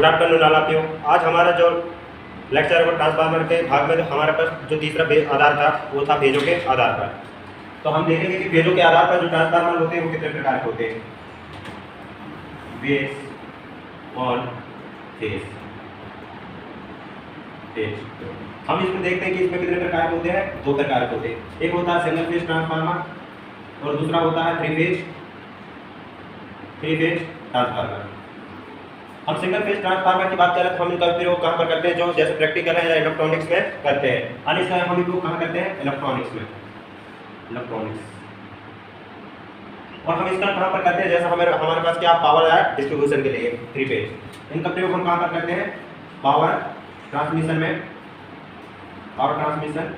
Good afternoon all of you. आज हमारा जो लेक्चर है वो ट्रांसफार्मर के भाग में हमारे पास जो तीसरा आधार था वो था फेजों के आधार पर। तो हम देखेंगे कि फेजों के आधार पर जो ट्रांसफार्मर होते हैं वो कितने प्रकार के होते हैं। Base on phase. हम इसमें देखते हैं कि इसमें कितने प्रकार के होते हैं, दो प्रकार के होते हैं। एक होता है सिंगल फेज ट्रांसफार्मर और दूसरा होता है थ्री फेज ट्रांसफार्मर। हम सिंगल फेज ट्रांसफार्मर की बात करें तो हम इनका उपयोग कहाँ पर करते हैं, जो जैसे प्रैक्टिकल है या इलेक्ट्रॉनिक्स में करते हैं। और इसका हम उपयोग कहाँ करते हैं, इलेक्ट्रॉनिक्स में, इलेक्ट्रॉनिक्स। और हम इसका कहाँ पर करते हैं, जैसे हमारे पास क्या पावर है डिस्ट्रीब्यूशन के लिए थ्री फेज, इनका प्रयोग हम कहाँ पर करते हैं, पावर ट्रांसमिशन में, पावर ट्रांसमिशन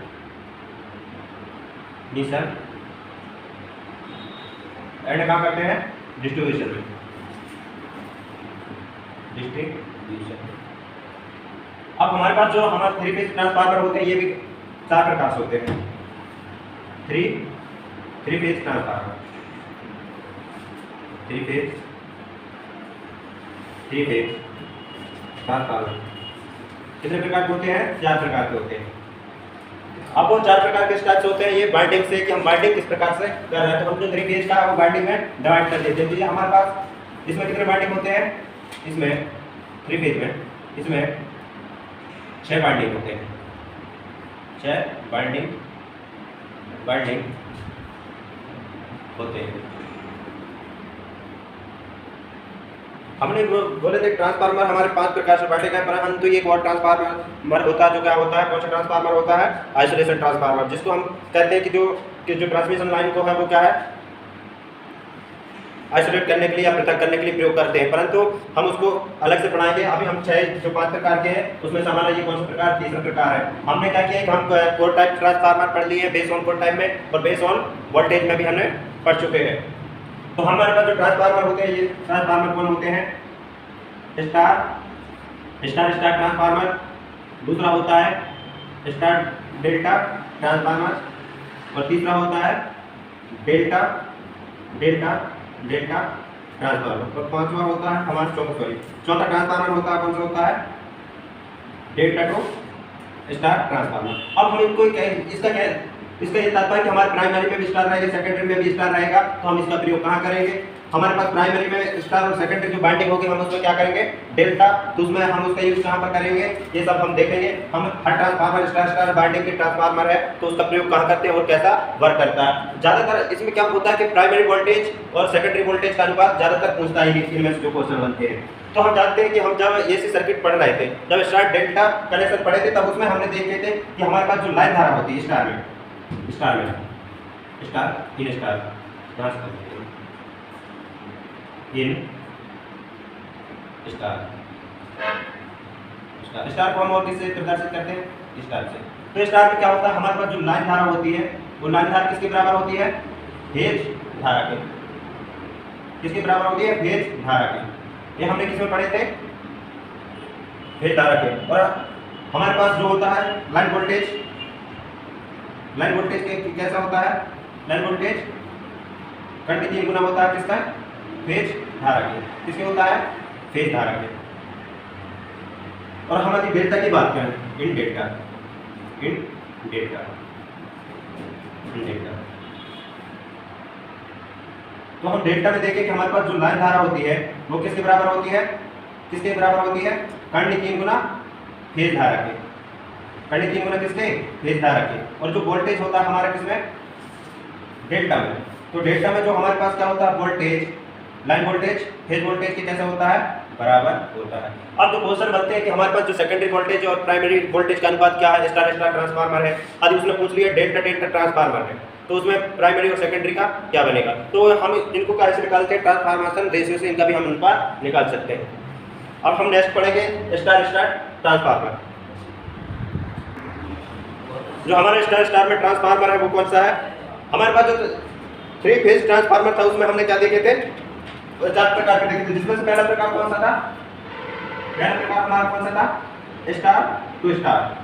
एंड कहाँ करते हैं, डिस्ट्रीब्यूशन में, डिस्ट्रीब्यूशन। अब हमारे पास जो हमारे थ्री फेज ट्रांसफार्मर होते हैं ये भी चार प्रकार से होते हैं। Three phase transformer, three phase transformer कितने प्रकार के होते हैं, चार प्रकार के होते हैं। अब वो चार प्रकार के स्टार्ट होते हैं ये बाइंडिंग से, कि हम बाइंडिंग किस प्रकार से कर रहे हैं। तो हम जो थ्री फेज का है वो बाइंडिंग में डिवाइड कर देते हैं। हमारे पास इसमें कितने बाइंडिंग होते हैं, इसमें थ्री फेज में इसमें 6 बाइंडिंग होते हैं, 6 बाइंडिंग होते हैं। हमने बोले थे ट्रांसफार्मर हमारे 5 प्रकार से बांटे गए, परंतु एक और ट्रांसफार्मर होता है जो क्या होता है, कौन सा ट्रांसफार्मर होता है, आइसोलेशन ट्रांसफार्मर, जिसको हम कहते हैं कि जो ट्रांसमिशन लाइन को है वो क्या है, आइसोलेट करने के लिए या पृथक करने के लिए प्रयोग करते हैं। परंतु हम उसको अलग से पढ़ाएंगे। अभी हम 6 जो 5 प्रकार के हैं उसमें से हमारा ये कौन सा प्रकार, तीसरा प्रकार है। हमने क्या किया कि हम कोर टाइप ट्रांसफार्मर पढ़ लिए, बेस ऑन कोर टाइप में और बेस ऑन वोल्टेज में भी हमने पढ़ चुके हैं। तो हमारे पास जो ट्रांसफार्मर होते हैं ये ट्रांसफार्मर कौन होते हैं, स्टार ट्रांसफार्मर, दूसरा होता है स्टार डेल्टा ट्रांसफार्मर और तीसरा होता है डेल्टा ट्रांसफार्मर और पांचवा होता है हमारा चौथा ट्रांसफार्मर होता है, कौन सा होता है, डेल्टा टू स्टार ट्रांसफार्मर। अब हम इनको इसका ये तात्पर्य कि हमारे प्राइमरी में भी स्टार रहेगा, सेकेंडरी में भी स्टार रहेगा। तो हम इसका प्रयोग कहाँ करेंगे, हमारे पास प्राइमरी में स्टार और सेकेंडरी जो बाइंडिंग होगी हम उसमें क्या करेंगे, डेल्टा, तो उसमें हम उसका यूज कहाँ पर करेंगे, ये सब हम देखेंगे। हम हर ट्रांसफार्मर स्टार बाइंडिंग के ट्रांसफार्मर है तो उसका प्रयोग कहाँ करते हैं और कैसा वर्क करता है। ज्यादातर इसमें क्या होता है कि प्राइमरी वोल्टेज और सेकेंडरी वोल्टेज का अनुपात ज्यादातर पूछता है इनमें से जो क्वेश्चन बनते हैं। तो हम जानते हैं कि हम जब एसी सर्किट पढ़ रहे थे, जब स्टार डेल्टा कनेक्शन पढ़े थे, तब उसमें हमने देखे थे कि हमारे पास जो लाइन धारा होती है स्टार में स्टार को हम और किससे प्रदर्शित करते हैं, स्टार से। तो स्टार में क्या होता है, हमारे पास जो लाइन धारा होती है वो लाइन धारा किसके बराबर होती है, फेज धारा के, किसके बराबर होती है, फेज धारा के। ये हमने किसमें पढ़े थे, फेज धारा के। और हमारे पास जो होता है लाइन वोल्टेज के कैसा होता है, लाइन वोल्टेज करंट 3 गुना होता है किसका, फेज धारा के, किसके होता है, फेज धारा के। और हमारी डेल्टा की बात करें, इन डेल्टा तो हम डेल्टा में देखें कि हमारे पास जो लाइन धारा होती है वो किसके बराबर होती है, करंट 3 गुना फेज धारा के, करंट 3 गुना किसके, फेज धारा के। और जो वोल्टेज होता है हमारा किसमें, डेल्टा में, तो डेल्टा में जो हमारे पास क्या होता है, voltage, line voltage phase voltage के कैसा होता है, बराबर होता है। अब जो क्वेश्चन बनते हैं कि हमारे पास जो सेकेंडरी वोल्टेज और प्राइमरी वोल्टेज का अनुपात क्या है, स्टार ट्रांसफार्मर है, आज उसने पूछ लिया डेल्टा ट्रांसफार्मर है, तो उसमें प्राइमरी और सेकेंडरी का क्या बनेगा। तो हम इनको कैसे निकालते हैं, ट्रांसफॉर्मेशन रेशियो से इनका भी हम अनुपात निकाल सकते हैं। अब हम नेक्स्ट पढ़ेंगे स्टार ट्रांसफार्मर। जो हमारे स्टार में ट्रांसफार्मर है वो कौन सा है, हमारे पास जो थ्री फेज ट्रांसफार्मर था उसमें हमने क्या देखे थे, 4 प्रकार के देखे थे, जिसमें से पहला प्रकार कौन सा था, पहला प्रकार हमारा कौन सा था, स्टार टू स्टार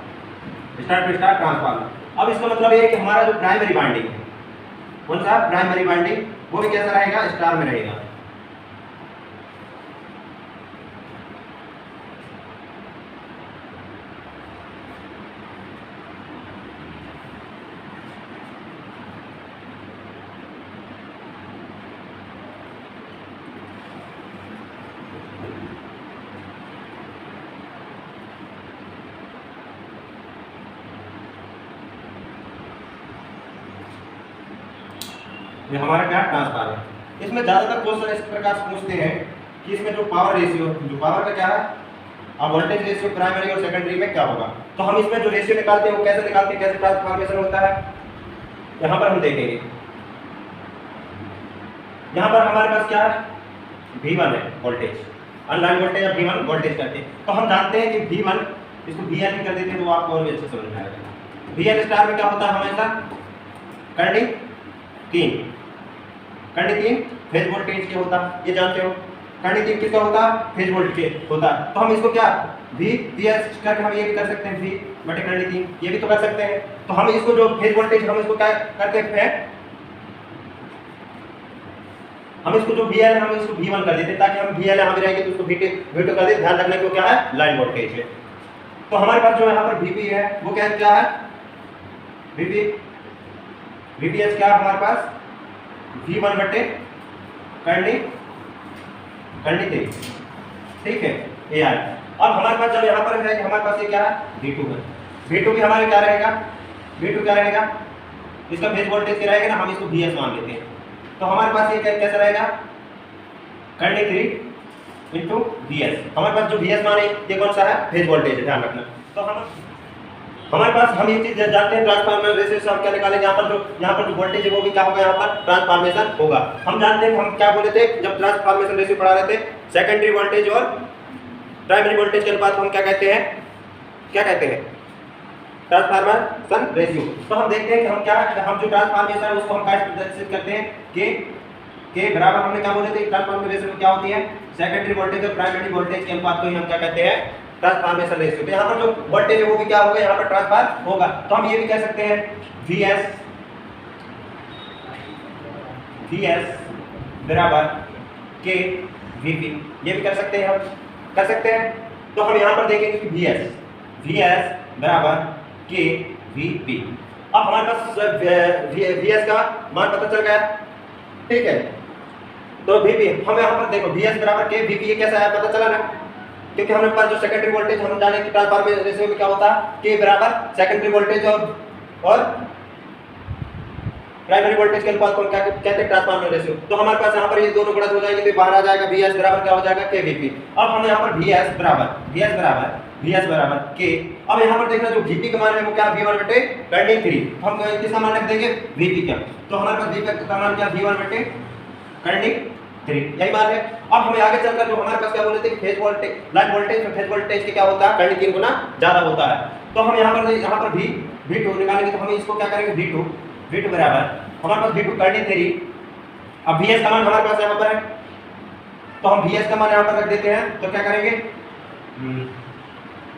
ट्रांसफार्मर। अब इसका मतलब ये है कि हमारा जो प्राइमरी वाइंडिंग है, कौन सा प्राइमरी वाइंडिंग, वो भी कैसा रहेगा, स्टार में रहेगा। ये हमारा क्या ट्रांसफार्मर। इसमें ज़्यादातर क्वेश्चन इस प्रकार से पूछते हैं कि इसमें जो पावर रेशियो, जो पावर का क्या है, अब वोल्टेज रेशियो प्राइमरी और सेकेंडरी में क्या होगा। तो हम इसमें जो रेशियो निकालते हैं वो कैसे निकालते हैं, कैसे ट्रांसफॉर्मेशन होता है, यहाँ पर हम देखेंगे। यहाँ पर हमारे पास क्या है, V1 है वोल्टेज, अनलाइन वोल्टेज या V1 वोल्टेज करते हैं। तो हम जानते हैं कि V1 इसको VN कर देते हैं तो आपको और भी अच्छे समझ में आएगा। VN स्टार में क्या होता है हमेशा, करंट 3 फेज वोल्टेज क्या होता है, ये जानते हो। करंट 3 किसका होता है, फेज वोल्टेज होता है। तो हम इसको क्या VS करके हम ये भी कर सकते हैं, V बटे करंट 3, ये भी तो कर सकते हैं। तो हम इसको जो फेज वोल्टेज हम इसको क्या करते हैं, हम इसको जो VL है हम इसको V1 कर देते हैं, ताकि हम VL यहाँ भी रहेंगे तो उसको V2 कर दें। ध्यान रखना कि वो क्या है, लाइन वोल्टेज है। तो हमारे पास जो यहाँ पर VP है वो क्या है, VPS क्या है हमारे पास, V1 बटे करंट 3, ठीक है, ये आया। अब हमारे पास जब यहाँ पर है हमारे पास ये क्या है, V2 है। V2 भी हमारे क्या रहेगा, V2 क्या रहेगा, इसका फेज वोल्टेज क्या रहेगा ना, हम इसको VS मान लेते हैं। तो हमारे पास ये कैसा रहेगा, करंट 3 इंटू VS। हमारे पास जो VS मान है ये कौन सा है, फेज वोल्टेज है, ध्यान रखना। तो हमारे पास हम ये चीज जानते हैं ट्रांसफार्मर रेशियो से हम क्या निकालेंगे, यहाँ पर जो वोल्टेज है वो भी क्या होगा, यहाँ पर ट्रांसफॉर्मेशन होगा। हम जानते हैं, हम क्या बोले थे जब ट्रांसफॉर्मेशन रेशियो पढ़ा रहे थे, सेकेंडरी वोल्टेज और प्राइमरी वोल्टेज के अनुपात हम क्या कहते हैं, ट्रांसफॉर्मेशन रेशियो। तो हम देखते हैं कि हम जो ट्रांसफॉर्मेशन है उसको हम कैसे प्रदर्शित करते हैं, के बराबर हमने क्या बोले थे, ट्रांसफॉर्मेशन रेशियो में क्या होती है, सेकेंडरी वोल्टेज और प्राइमरी वोल्टेज के अनुपात को ही हम क्या कहते हैं, ट्रांसफॉर्मेशन रेशियो। तो यहाँ पर जो वोल्टेज है वो भी क्या होगा, यहाँ पर ट्रांसफर होगा। तो हम ये भी कह सकते हैं VS बराबर के VP, ये भी कर सकते हैं तो हम यहाँ पर देखेंगे कि VS बराबर के VP। अब हमारे पास VS का मान पता चल गया, ठीक है। तो VP हम यहाँ पर देखो VS बराबर के VP, ये कैसा है पता चला ना, क्योंकि हमारे पास जो सेकेंडरी वोल्टेज हम जाने कि ट्रांसफार्मर रेशियो में क्या होता है, के बराबर सेकेंडरी वोल्टेज और प्राइमरी वोल्टेज के अनुपात को हम क्या कहते हैं, ट्रांसफार्मर रेशियो। तो हमारे पास यहाँ पर ये दोनों गुणा हो जाएंगे तो बाहर आ जाएगा VS बराबर क्या हो जाएगा, के VP। अब हम यहाँ पर VS बराबर के, अब यहाँ पर देखना जो VP का मान है वो क्या, V1 बटे करंट 3। हम किसका मान रख देंगे, VP का। तो हमारे पास VP का मान क्या, V1 बटे करंट 3, यही बात है। अब हमें आगे चलकर जो हमारे पास क्या बोले थे कि फेज वोल्टेज, लाइन वोल्टेज में फेज वोल्टेज के क्या होता है, करंट 3 गुना ज्यादा होता है। तो हम यहाँ पर V2 निकालेंगे तो हम इसको क्या करेंगे, V2 बराबर हमारे पास V2 करंट 3। अब VS का मान हमारे पास यहाँ पर है तो हम VS का मान यहाँ पर रख देते हैं। तो क्या करेंगे,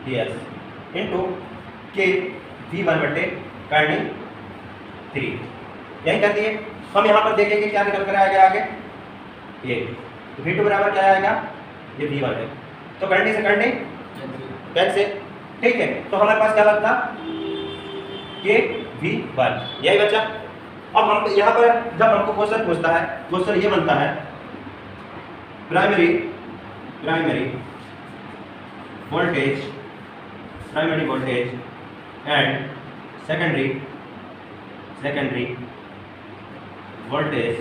VS इंटू के V1 बटे करंट 3, यही कर दिए। हम यहाँ पर देखेंगे क्या निकल कर आएगा आगे, ये V2 बराबर क्या आएगा, ये V1 है। तो करंट से करंट कैंसिल, ठीक है। तो हमारे पास क्या बचता, के V1, यही बचा। अब हम यहाँ पर जब हमको क्वेश्चन पूछता है, क्वेश्चन ये बनता है primary voltage and secondary voltage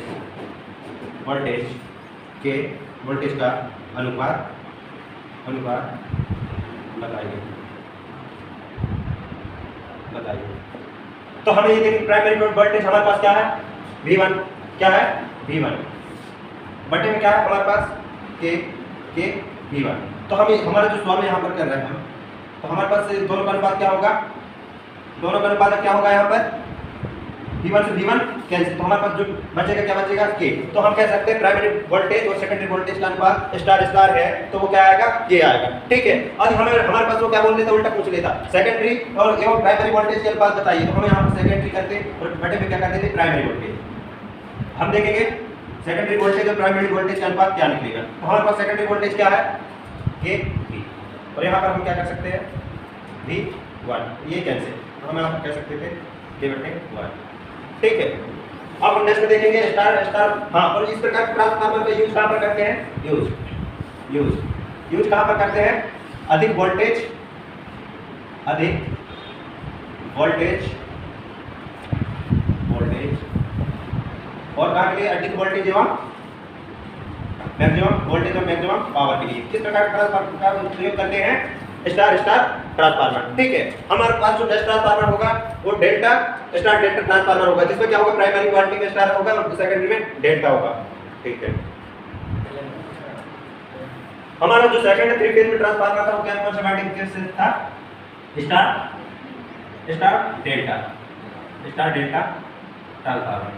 के वोल्टेज का अनुपात बताइए। तो हमें ये देखिए प्राइमरी वोल्टेज हमारे पास क्या है, V1, क्या है V1 बटे में क्या है हमारे पास के V1। तो हम हमारा जो सवाल यहाँ पर कर रहे हैं हम, तो हमारे पास दोनों का अनुपात क्या होगा, यहाँ पर V1 से V1 कैंसिल। तो हमारे पास जो बचेगा क्या बचेगा, के। तो हम कह सकते हैं प्राइमरी वोल्टेज और सेकेंडरी वोल्टेज का अनुपात स्टार है तो वो क्या आएगा, के आएगा, ठीक है। और हमारे पास वो क्या बोल लेता, उल्टा पूछ लेता, सेकेंडरी और एवं प्राइमरी वोल्टेज के अनुपात बताइए। तो हम यहाँ पर सेकेंडरी करते और बटे में क्या करते थे, प्राइमरी वोल्टेज। हम देखेंगे सेकेंडरी वोल्टेज और प्राइमरी वोल्टेज का अनुपात क्या निकलेगा। तो हमारे पास सेकेंडरी वोल्टेज क्या है, के V, और यहाँ पर हम क्या कर सकते हैं, V1, ये कैंसिल। तो हम यहाँ पर कह सकते थे के बटे 1, ठीक है। अब हम नेक्स्ट देखेंगे स्टार। हाँ, और इस प्रकार ट्रांसफार्मर का यूज कहाँ पर करते हैं, यूज कहाँ पर करते हैं, अधिक वोल्टेज और कहाँ के लिए अधिक वोल्टेज एवं मैक्सिमम वोल्टेज और मैक्सिमम पावर के लिए। किस प्रकार ट्रांसफार्मर का उपयोग करते हैं? Star star transformer. ठीक है, हमारे पास जो नेक्स्ट ट्रांसफार्मर होगा वो डेल्टा स्टार डेल्टा ट्रांसफार्मर होगा, जिसमें क्या होगा, प्राइमरी वाइंडिंग में स्टार होगा और सेकेंडरी में डेल्टा होगा। ठीक है, हमारा जो सेकंड 3 फेज में ट्रांसफार्मर था वो क्या कौन सा वाइंडिंग से था? Star star delta transformer.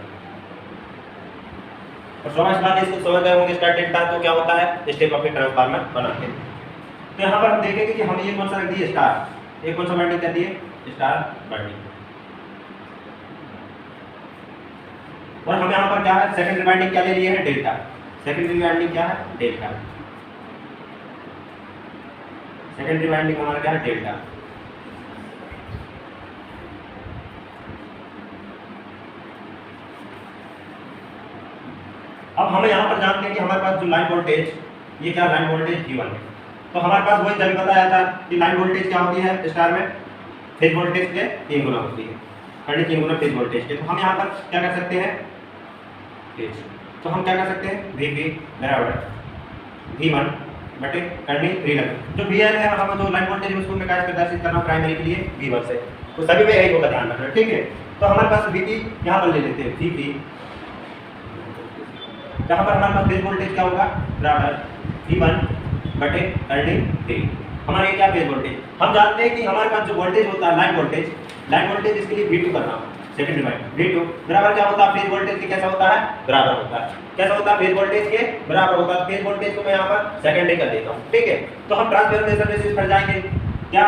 और समझ बात इसको समझ गए होंगे, स्टार डेल्टा तो क्या होता है, स्टेप अप ट्रांसफार्मर बनाते हैं। तो यहाँ पर हम देखेंगे कि हमें ये कौन सा रख दिए स्टार, ये कौन सा वाइंडिंग कर दिए स्टार वाइंडिंग, और हमें यहाँ पर क्या है सेकेंडरी वाइंडिंग क्या ले लिए है डेल्टा, सेकेंडरी वाइंडिंग क्या है डेल्टा, सेकेंडरी वाइंडिंग हमारा क्या है डेल्टा। अब हमें यहाँ पर जानते हैं कि हमारे पास जो लाइन वोल्टेज, ये क्या लाइन वोल्टेज V1 है, तो हमारे पास वही जब बताया था कि लाइन वोल्टेज क्या होती है स्टार में फेज वोल्टेज के 3 गुना होती है, करंट 3 गुना फेज वोल्टेज के। तो हम यहाँ पर क्या कर सकते हैं फेज, तो हम क्या कर सकते हैं VV बराबर V1 बटे करंट 3 लग, जो VN है हम जो लाइन वोल्टेज उसको मैं क्या प्रदर्शित करना प्राइमरी के लिए V1 से, तो सभी में यही होगा ध्यान रखना। ठीक है, तो हमारे पास VP यहाँ पर ले लेते हैं VP, यहाँ पर हमारे पास फेज वोल्टेज क्या होगा बराबर V1 बटे करंट 3, हमारा ये क्या फेज वोल्टेज। हम जानते हैं कि हमारे पास जो वोल्टेज होता है लाइन वोल्टेज इसके लिए V2 करना, सेकंडरी वाइंडिंग V2 बराबर क्या होता है फेज वोल्टेज के कैसा होता है बराबर होता है, कैसा होता है फेज वोल्टेज के बराबर होता है। फेज वोल्टेज को मैं यहाँ पर सेकेंडरी कर देता हूँ। ठीक है, तो हम ट्रांसफॉर्मेशन रेशियो पर जाएंगे, क्या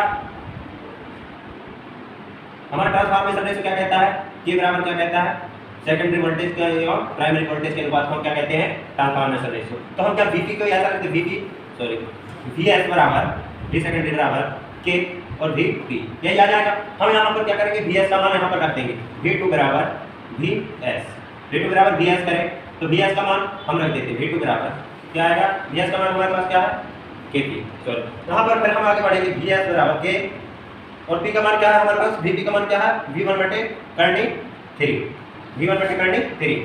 हमारा ट्रांसफॉर्मेशन रेशियो क्या कहता है, ये बराबर क्या कहता है सेकेंडरी वोल्टेज के और प्राइमरी वोल्टेज के अनुपात को क्या कहते हैं ट्रांसफॉर्मेशन रेशियो। तो हम क्या VP को ऐसा करते हैं VS बराबर V सेकेंडरी बराबर K और VP, यही आ जाएगा। हम यहाँ पर क्या करेंगे VS का मान यहाँ पर रख देंगे V2 बराबर VS करें तो VS का मान हम रख देते हैं V2 बराबर क्या आएगा, VS का मान हमारे पास क्या है KP, यहाँ पर फिर हम आगे बढ़ेंगे VS बराबर K और P का मान क्या है हमारे पास, VP का मान क्या है V1 बटे करंट 3, V1 बटे करंट 3,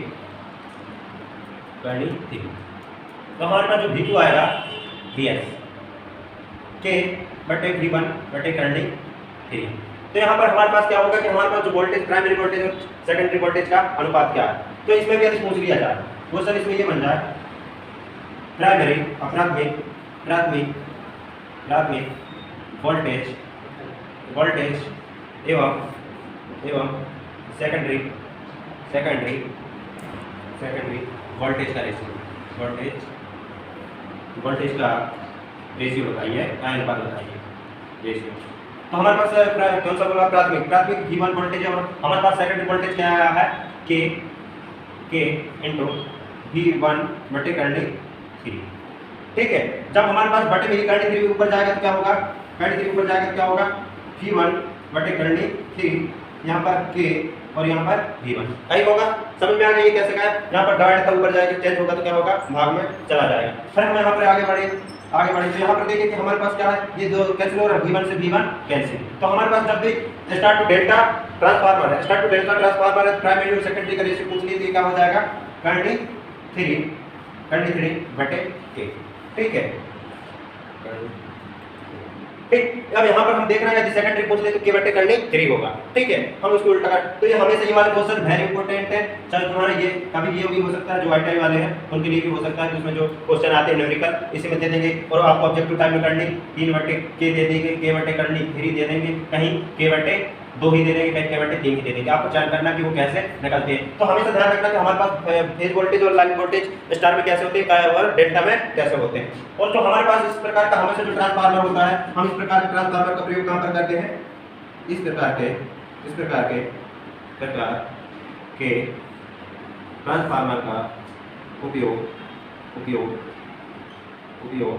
तो हमारे पास जो V2 आएगा VS K बटे V1 बटे करंट 3। तो यहाँ पर हमारे पास क्या होगा कि हमारे पास जो वोल्टेज प्राइमरी वोल्टेज और सेकेंडरी वोल्टेज का अनुपात क्या है, तो इसमें भी यदि पूछ लिया जाए वो सर इसमें ये बन जाए प्राइमरी और प्राथमिक वोल्टेज एवं सेकेंडरी वोल्टेज का रेशियो बताइए, अनुपात बताइए रेशियो। तो हमारे पास कौन सा बोला प्राथमिक V1 वोल्टेज है और हमारे पास सेकेंडरी वोल्टेज क्या आया है K इंटू V1 बटे करंट 3। ठीक है, जब हमारे पास बटे में करंट 3 ऊपर जाएगा तो क्या होगा, करंट 3 ऊपर जाएगा तो क्या होगा V1 बटे करंट 3, यहाँ पर K और यहाँ पर V1 यही होगा। समझ में आ गया ये कैसे का है, यहाँ पर डिवाइड था ऊपर जाएगा चेंज होगा तो क्या होगा भाग में चला जाएगा। फिर हम यहाँ पर आगे बढ़े तो यहाँ पर देखिए कि हमारे पास क्या है, ये जो कैंसिल हो रहा है V1 से V1 कैंसिल। तो हमारे पास जब भी स्टार टू डेल्टा ट्रांसफार्मर है, प्राइमरी और सेकेंडरी का रेशियो पूछ लीजिए क्या हो जाएगा करंट 3 बटे K। ठीक है, ठीक, अब यहाँ पर हम देख रहे हैं यदि सेकेंडरी पूछ ले तो K बटे करंट 3 होगा। ठीक है, हम उसको उल्टा कर, तो ये हमेशा ये वाले क्वेश्चन वेरी इंपॉर्टेंट है, चाहे तुम्हारा ये कभी ये भी हो सकता है जो ITI वाले हैं उनके लिए भी हो सकता है कि उसमें जो क्वेश्चन आते हैं न्यूमेरिकल इसी में दे देंगे और आपको ऑब्जेक्टिव टाइप में करंट 3 बटे K दे देंगे, K बटे करंट 3 दे देंगे, कहीं K बटे 2 ही दे देंगे, कहीं K बटे 3 ही दे देंगे। आपको चयन करना कि वो कैसे निकलते हैं। तो हमेशा ध्यान रखना कि हमारे पास फेज वोल्टेज और लाइन वोल्टेज स्टार में कैसे होते हैं और डेल्टा में कैसे होते हैं। और जो हमारे पास इस प्रकार का हमेशा जो ट्रांसफार्मर होता है, हम इस प्रकार के ट्रांसफार्मर का प्रयोग कहाँ पर करते हैं, इस प्रकार के ट्रांसफार्मर का उपयोग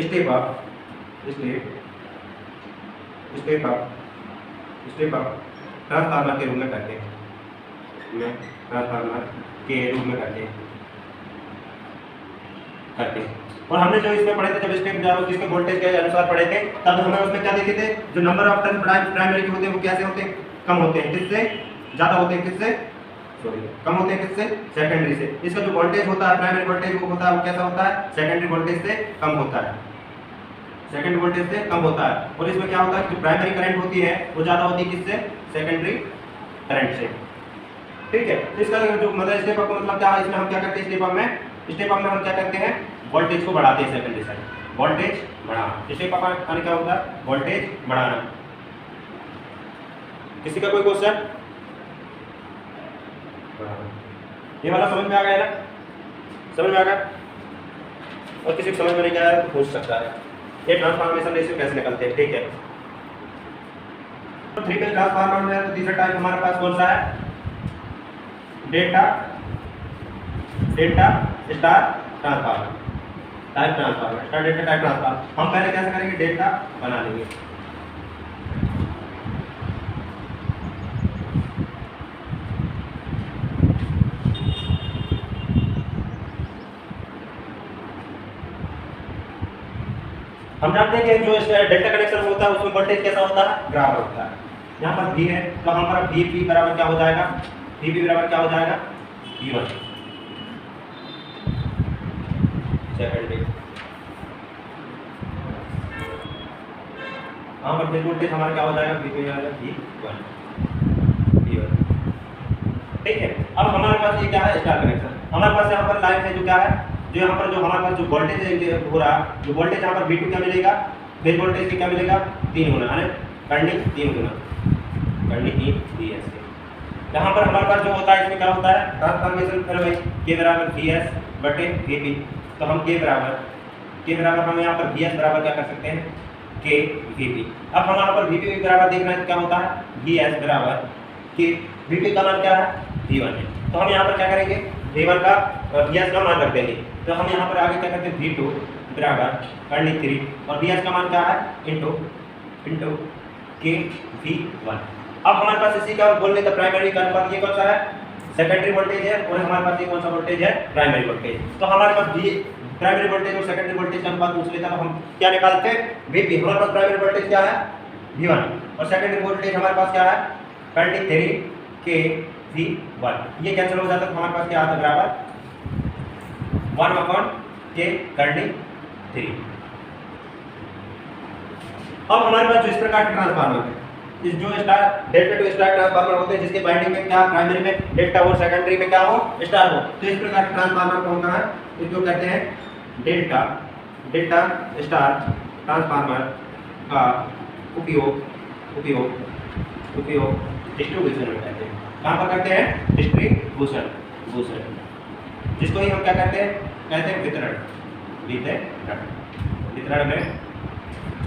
स्टेप अप ट्रांसफार्मर के रूप में करते हैं, और हमने जो इसमें पढ़े थे जब स्टेप जिसके वोल्टेज के अनुसार पढ़े थे तब हमें उसमें क्या देखे थे, जो नंबर ऑफ टर्न प्राइमरी के होते हैं वो कैसे होते हैं, कम होते हैं, किससे ज़्यादा होते हैं, किससे सॉरी कम होते हैं किससे, सेकेंडरी से। इसका जो वोल्टेज होता है प्राइमरी वोल्टेज वो होता है वो कैसा होता है, सेकेंडरी वोल्टेज से कम होता है, सेकेंडरी वोल्टेज से कम होता है। और इसमें क्या होता है कि जो प्राइमरी करंट होती है वो ज़्यादा होती है किससे, सेकेंडरी करंट से। ठीक है, तो इसका जो मतलब स्टेप अप मतलब क्या है, इसमें हम क्या करते हैं, स्टेप अप में हम क्या करते हैं, वोल्टेज को बढ़ाते हैं सेकेंडरी साइड, वोल्टेज बढ़ाना। स्टेप अप यानी क्या होता है, वोल्टेज बढ़ाना। किसी का कोई क्वेश्चन, ये वाला समझ में आ गया ना, समझ में आ गया, और किसी को समझ में नहीं आया तो पूछ सकता है। ये ट्रांसफॉर्मेशन रेशियो कैसे निकलते हैं, ठीक है। तो 3 फेज ट्रांसफार्मर में तो तीसरा टाइप हमारे पास कौन सा है, delta star transformer, type transformer, star delta type transformer. हम पहले कैसे करेंगे, डेल्टा बना लेंगे। हम जानते हैं कि जो डेल्टा कनेक्शन होता है उसमें वोल्टेज कैसा होता है, बराबर होता है। यहाँ पर V है तो हमारा Vp बराबर क्या हो जाएगा, Vp बराबर क्या हो जाएगा, V1 सेकेंडरी। यहाँ पर फेज वोल्टेज हमारा क्या हो जाएगा, Vp बराबर V1। ठीक है, अब हमारे पास ये क्या है, स्टार कनेक्शन। हमारे पास यहाँ पर लाइन है जो क्या है, जो यहाँ पर जो हमारे पास जो वोल्टेज हो रहा है, जो वोल्टेज यहाँ पर V2 क्या मिलेगा, फेज वोल्टेज की क्या मिलेगा, 3 गुना, है करंट 3 गुना, करंट 3 Vs। यहाँ पर हमारे पास जो होता है इसमें क्या होता है, ट्रांसफॉर्मेशन फिर वही K बराबर Vs बटे Vp। तो हम K बराबर हम यहाँ पर Vs बराबर क्या कर सकते हैं, K Vp। अब हमारे पर Vp बराबर देखना है तो क्या होता है, Vs बराबर K, Vp का मान क्या है, V1 है। तो हम यहाँ पर क्या करेंगे, V1 का Vs का मान रख देंगे। तो हम यहाँ पर आगे क्या करते हैं, V2 बराबर करंट 3 और Vs का मान क्या है, इंटू K V1। अब हमारे पास इसी का बोलने का प्राइमरी का अनुपात ये कौन सा है, सेकेंडरी वोल्टेज है, और हमारे पास ये कौन सा वोल्टेज है, प्राइमरी वोल्टेज। तो हमारे पास प्राइमरी वोल्टेज और सेकेंडरी वोल्टेज का अनुपात पूछ लेता, तो हम क्या निकालते हैं, Vp। हमारे पास प्राइमरी वोल्टेज क्या है, V1, और सेकेंडरी वोल्टेज हमारे पास क्या है, करंट 3 K V1। ये कैंसिल हो जाता है तो हमारे पास क्या आता है, बराबर 1/K करंट 3। अब हमारे पास जो इस प्रकार के ट्रांसफार्मर है, इस जो star delta two star transformer होते हैं जिसके बाइंडिंग में क्या, प्राइमरी में डेल्टा हो, सेकेंडरी में क्या हो, स्टार हो। तो इस प्रकार के ट्रांसफार्मर कौन सा है, इसको कहते हैं डेल्टा स्टार ट्रांसफार्मर का उपयोग डिस्ट्रीब्यूशन में करते हैं। कहाँ पर करते हैं, डिस्ट्रीब्यूशन, जिसको ही हम क्या कहते हैं वितरण में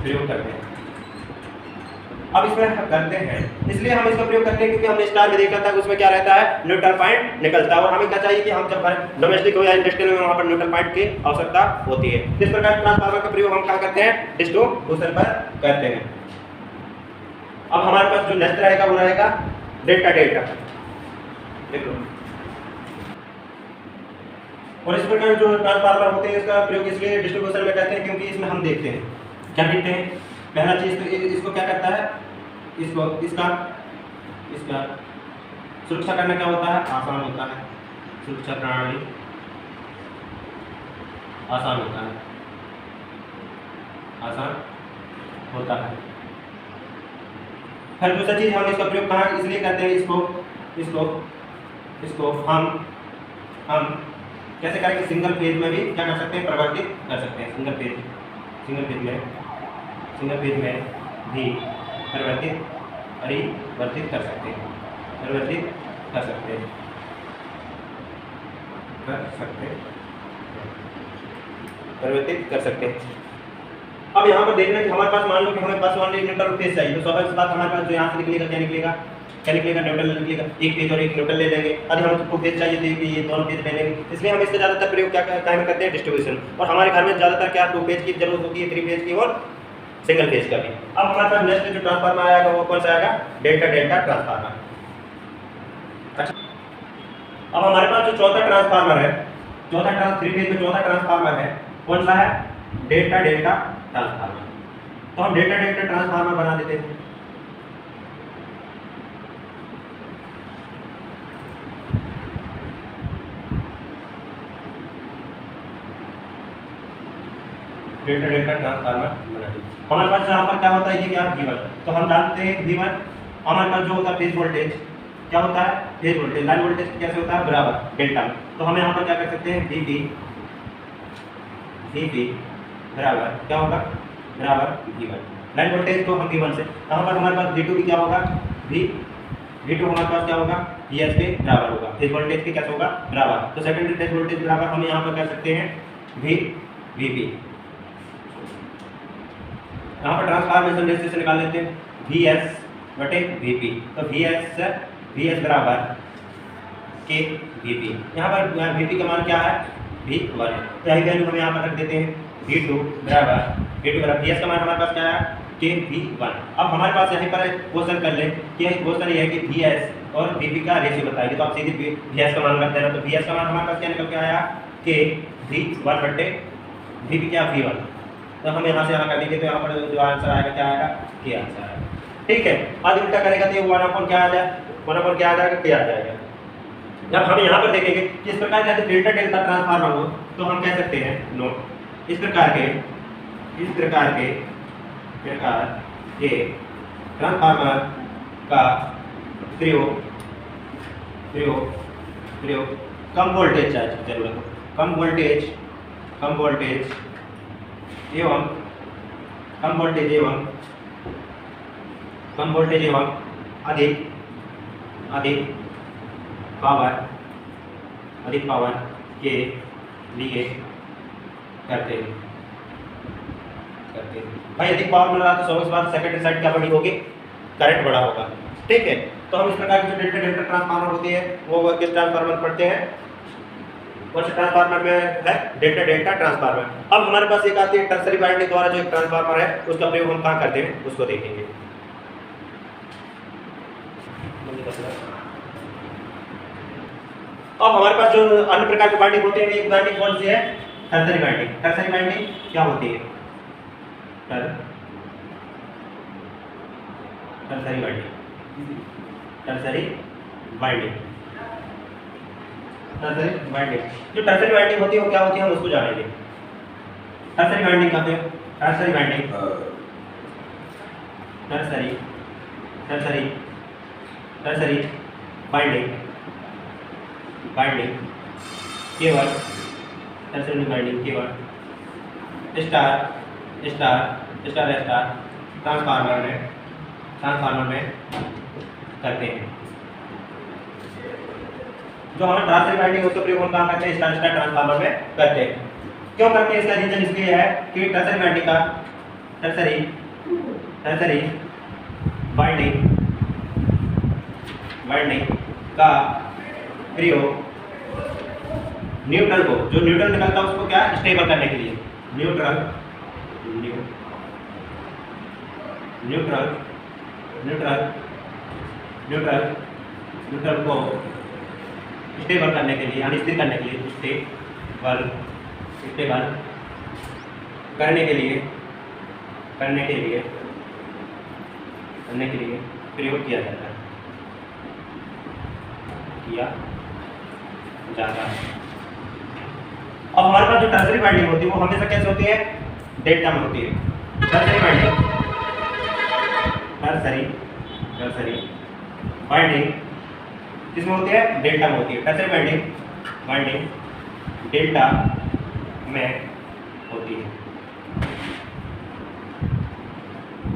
प्रयोग करते हैं। अब इसमें हम करते हैं, इसलिए हम इसका प्रयोग करते हैं क्योंकि हमने स्टार में देखा था कि उसमें क्या रहता है, न्यूट्रल पॉइंट निकलता है। और हमें क्या चाहिए कि हम जब डोमेस्टिक हो या इंडस्ट्रियल में वहाँ पर न्यूट्रल पॉइंट की आवश्यकता होती है। इस प्रकार ट्रांसफार्मर का प्रयोग हम क्या करते हैं, डिस्ट्रीब्यूशन पर करते हैं। अब हमारे पास जो नेक्स्ट रहेगा वो रहेगा डेल्टा देख लो। और इस प्रकार जो ट्रांसफार्मर होते हैं इसका प्रयोग इसलिए डिस्ट्रीब्यूशन में करते हैं क्योंकि इसमें हम देखते हैं क्या देखते हैं, पहला चीज तो इसको क्या करता है, इसका सुरक्षा करना क्या होता है, आसान होता है, सुरक्षा प्रणाली आसान होता है। फिर दूसरा चीज हम इसका प्रयोग कहाँ इसलिए करते हैं, इसको हम कैसे करेंगे, सिंगल फेज में भी क्या कर सकते हैं, परिवर्तित कर सकते हैं। सिंगल फेज में भी परिवर्तित कर सकते हैं, परिवर्तित कर सकते हैं। अब यहाँ पर देखना कि हमारे पास मान लो कि हमें पास वन न्यूट्रल फेज चाहिए, तो स्वाभाविक बात हमारे पास जो यहाँ से निकलेगा क्या निकलेगा, न्यूट्रल निकलेगा। एक फेज और एक न्यूट्रल ले लेंगे। अगर हमें 2 फेज चाहिए तो ये दोनों फेज ले लेंगे। इसलिए हम इसका ज़्यादातर प्रयोग क्या करते हैं, डिस्ट्रीब्यूशन। और हमारे घर में ज़्यादातर क्या 2 फेज की जरूरत होती है, 3 फेज की और सिंगल फेज का भी। अब हमारे पास नेक्स्ट जो ट्रांसफार्मर आएगा वो कौन सा आएगा, डेल्टा ट्रांसफार्मर। अच्छा, अब हमारे पास जो चौथा ट्रांसफार्मर है, 3 फेज में चौथा ट्रांसफार्मर है, कौन सा है, डेल्टा ट्रांसफार्मर। तो हम डेल्टा ट्रांसफार्मर बना देते हैं। डेल्टा डेल्टा ट्रांसफार्मर बना दी। हमारे पास यहाँ पर क्या होता है, ये क्या V1, तो हम जानते हैं V1 हमारे पास जो होता है फेज वोल्टेज, क्या होता है फेज वोल्टेज, लाइन वोल्टेज कैसे होता है बराबर डेल्टा में। तो हम यहाँ पर क्या कर सकते हैं VP बराबर क्या होगा बराबर V1, लाइन वोल्टेज को हम V1 से, यहाँ पर हमारे पास V2 भी क्या होगा V2 हमारे पास क्या होगा VS के बराबर होगा, फेज वोल्टेज के कैसे होगा बराबर। तो सेकेंडरी फेज वोल्टेज बराबर हम यहाँ पर कर सकते हैं VP। यहाँ पर ट्रांसफार्मेशन रेशियो से निकाल लेते हैं VS बटे VP, तो VS बराबर के VP। यहाँ पर VP का मान क्या है V1, तो यही वैल्यू हम यहाँ पर रख देते हैं V2 बराबर VS का मान हमारे पास क्या है के V1। अब हमारे पास यहाँ पर क्वेश्चन कर लें कि क्वेश्चन ये है कि VS और VP का रेशियो बताएंगे, तो आप सीधे VS का मान रख देना, तो VS का मान हमारे पास क्या निकल के आया के V1 बटे VP क्या V1, तो हम यहाँ से यहाँ कर देंगे, तो यहाँ पर जो आंसर आएगा क्या आएगा के आंसर आएगा। ठीक है, आज उल्टा करेगा तो ये 1/, क्या आ जाए 1/, क्या आ जाएगा के आ जाएगा। जब हम यहाँ पर देखेंगे कि इस प्रकार का डेल्टा डेल्टा ट्रांसफार्मर हो तो हम कह सकते हैं नोट इस प्रकार के ट्रांसफार्मर का प्रयोग कम वोल्टेज जरूरत हो, कम वोल्टेज एवं अधिक पावर के लिए करते हैं। भाई अधिक पावर मिल रहा तो 100 के बाद सेकेंडरी साइड क्या बड़ी होगी, करंट बड़ा होगा। ठीक है, तो हम इस प्रकार की जो डेल्टा डेल्टा ट्रांसफार्मर होती है वो किस ट्रांसफार्मर पढ़ते हैं, कौन से ट्रांसफार्मर में है डेल्टा डेल्टा ट्रांसफार्मर। अब हमारे पास एक आती है टर्सरी वाइंडिंग द्वारा जो एक ट्रांसफार्मर है उसका प्रयोग हम कहाँ करते हैं उसको देखेंगे। अब हमारे पास जो अन्य प्रकार की वाइंडिंग होती है, एक वाइंडिंग कौन सी है टर्सरी वाइंडिंग। टर्सरी वाइंडिंग क्या होती है, टर्सरी वाइंडिंग जो टर्सरी वाइंडिंग होती है वो क्या होती है हम उसको जानेंगे। टर्सरी वाइंडिंग का टर्सरी वाइंडिंग केवल स्टार ट्रांसफार्मर में करते हैं। जो हमारा टर्सरी वाइंडिंग उसका प्रयोग हम कहाँ करते हैं, स्टार ट्रांसफार्मर में करते हैं। क्यों करते हैं, इसका रीजन इसलिए है कि टर्सरी वाइंडिंग का प्रयोग न्यूट्रल को, जो न्यूट्रल निकलता है उसको क्या स्टेबल करने के लिए, न्यूट्रल को स्टेबल करने के लिए, यानी स्थिर करने के लिए, स्टेबल करने के लिए प्रयोग किया जाता है। अब हमारे पास जो टर्सरी वाइंडिंग होती है वो हमेशा कैसे होती है, डेल्टा में होती है। टर्सरी वाइंडिंग किसमें होती है, डेल्टा में होती है। टर्सरी वाइंडिंग डेल्टा में होती है।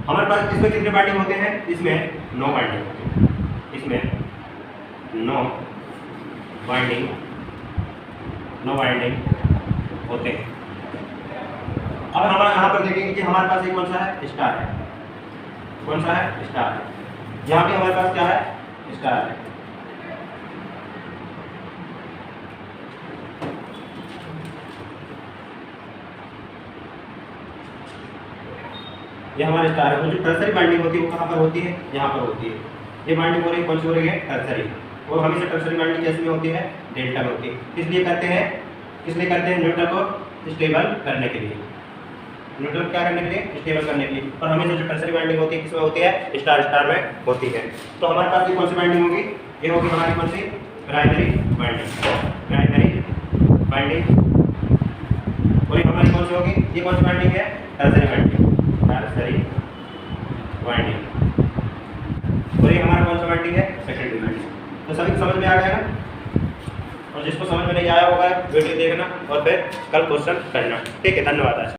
हमारे पास इसमें कितने वाइंडिंग होते हैं, इसमें 9 वाइंडिंग होते हैं। इसमें 9 वाइंडिंग होते हैं। अब हम यहाँ पर देखेंगे कि हमारे पास एक कौन सा है, स्टार है। यहाँ पे हमारे पास क्या है, स्टार है। ये हमारे स्टार है। वो जो टर्सरी वाइंडिंग होती है वो कहाँ पर होती है, यहाँ पर होती है। ये वाइंडिंग हो रही है, कौन सी हो रही है, टर्सरी। और हमेशा टर्सरी वाइंडिंग कैसे में होती है, डेल्टा में होती है। किसलिए करते हैं न्यूट्रल को स्टेबल करने के लिए, न्यूट्रल क्या करने के लिए, स्टेबल करने के लिए। और हमेशा जो टर्सरी वाइंडिंग होती है किसमें होती है, स्टार में होती है। तो हमारे पास ये कौन सी वाइंडिंग होगी, ये होगी हमारी कौन सी, प्राइमरी वाइंडिंग और ये हमारी कौन सी होगी, ये कौन सी वाइंडिंग है, टर्सरी वाइंडिंग, टर्सरी वाइंडिंग। और ये हमारा कौन सा वाइंडिंग है, सेकेंडरी वाइंडिंग। तो सभी समझ में आ गया ना, और जिसको समझ में नहीं आया होगा वीडियो देखना और फिर कल क्वेश्चन करना। ठीक है, धन्यवाद। आज